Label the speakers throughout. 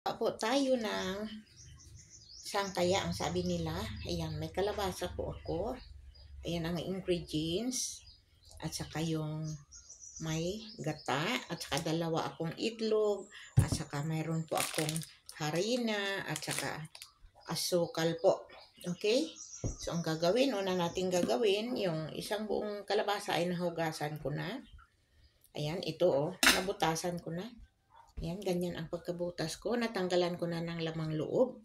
Speaker 1: Po tayo ng sangkaya ang sabi nila. Ayan, may kalabasa po ako. Ayan ang ingredients. At saka yung may gata. At saka dalawa akong itlog. At saka mayroon po akong harina. At saka asukal po. Okay? So, ang gagawin, una natin gagawin, yung isang buong kalabasa ay nahugasan ko na. Ayan, ito nabutasan ko na. Ayan, ganyan ang pagkabutas ko. Natanggalan ko na ng lamang loob.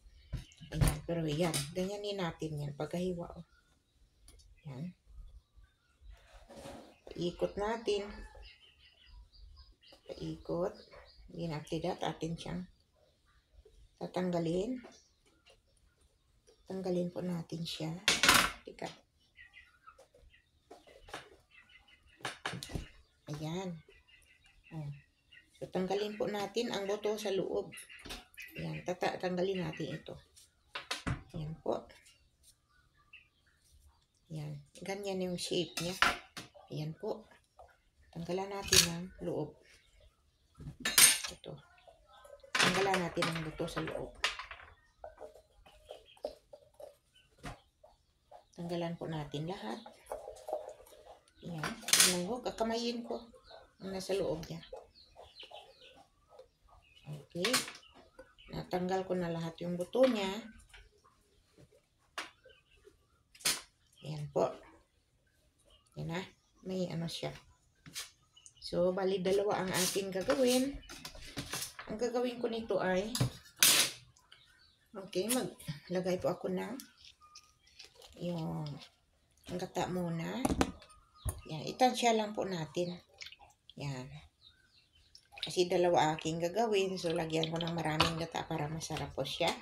Speaker 1: Ayan, pero yan, ganyanin natin yan. Pagkahiwa, Ayan. Paikot natin. Paikot. Then after that, atin siyang tatanggalin. Tanggalin po natin siya. Tika. Ayan. So, tanggalin po natin ang buto sa loob. Ayan, tanggalin natin ito. Ayan po. Ayan, ganyan yung shape niya. Ayan po. Tanggalan natin ang loob. Ito. Tanggalan natin ang buto sa loob. Tanggalan po natin lahat. Ayan. Kakamayin ko ang nasa loob niya. Okay. Natanggal ko na lahat yung buto niya. Ayan po. Ayan na. May ano siya. So, bali dalawa ang ating gagawin. Ang gagawin ko nito ay okay, maglagay po ako ng yung gata muna. Yan, itansya lang po natin. Yan. Kasi dalawa aking gagawin. So, lagyan ko ng maraming gata para masarap po siya.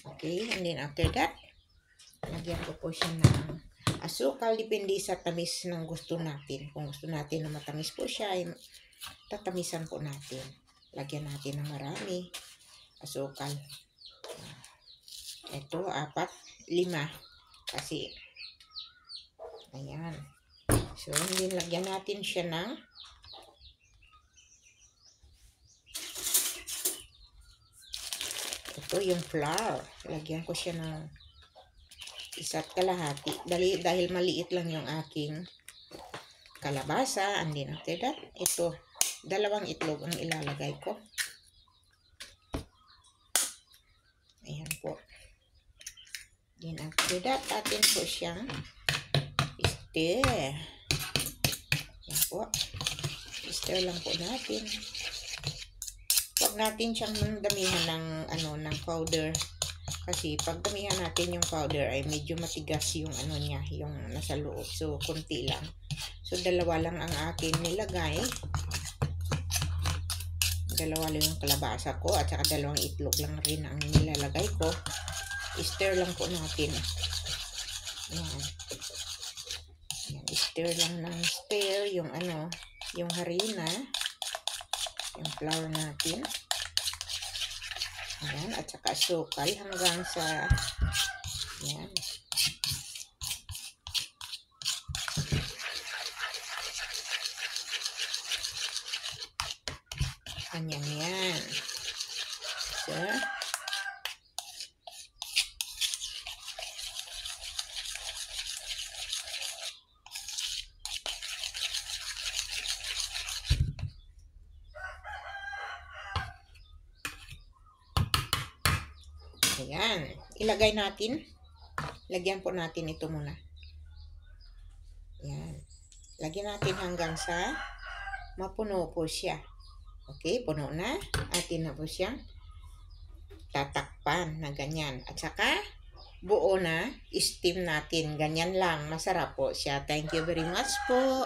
Speaker 1: Okay, and then after that, lagyan ko po siya ng asukal. Depende sa tamis ng gusto natin. Kung gusto natin na matamis po siya, ay tatamisan po natin. Lagyan natin ng marami asukal. Ito, 4, 5. Kasi, ayan. So, hindi lagyan natin siya ng ito yung flour. Lagyan ko siya ng 1 kalahati. Dahil maliit lang yung aking kalabasa. And then after that, ito, 2 itlog ang ilalagay ko. Ayan po. Then after that, atin po siyang stir. Ayan po. Stir lang po natin. Huwag natin siyang damihan ng powder. Kasi pag damihan natin yung powder ay medyo matigas yung niya, yung nasa loob. So, konti lang. So, 2 lang ang akin nilagay. 2 lang yung kalabasa ko at saka 2 itlog lang rin ang nilalagay ko. Stir lang po natin. Ayan. Ayan. Stir lang ng stir yung yung harina, yung flour natin. Ayan. At saka asukal hanggang sa ayan. Ganyan yan. So, ayan. Ilagay natin. Lagyan po natin ito muna. Ayan. Lagyan natin hanggang sa mapuno po siya. Okay, puno na. Atin na po siyang tatakpan na ganyan. At saka, buo na. Steam natin. Ganyan lang. Masarap po siya. Thank you very much po.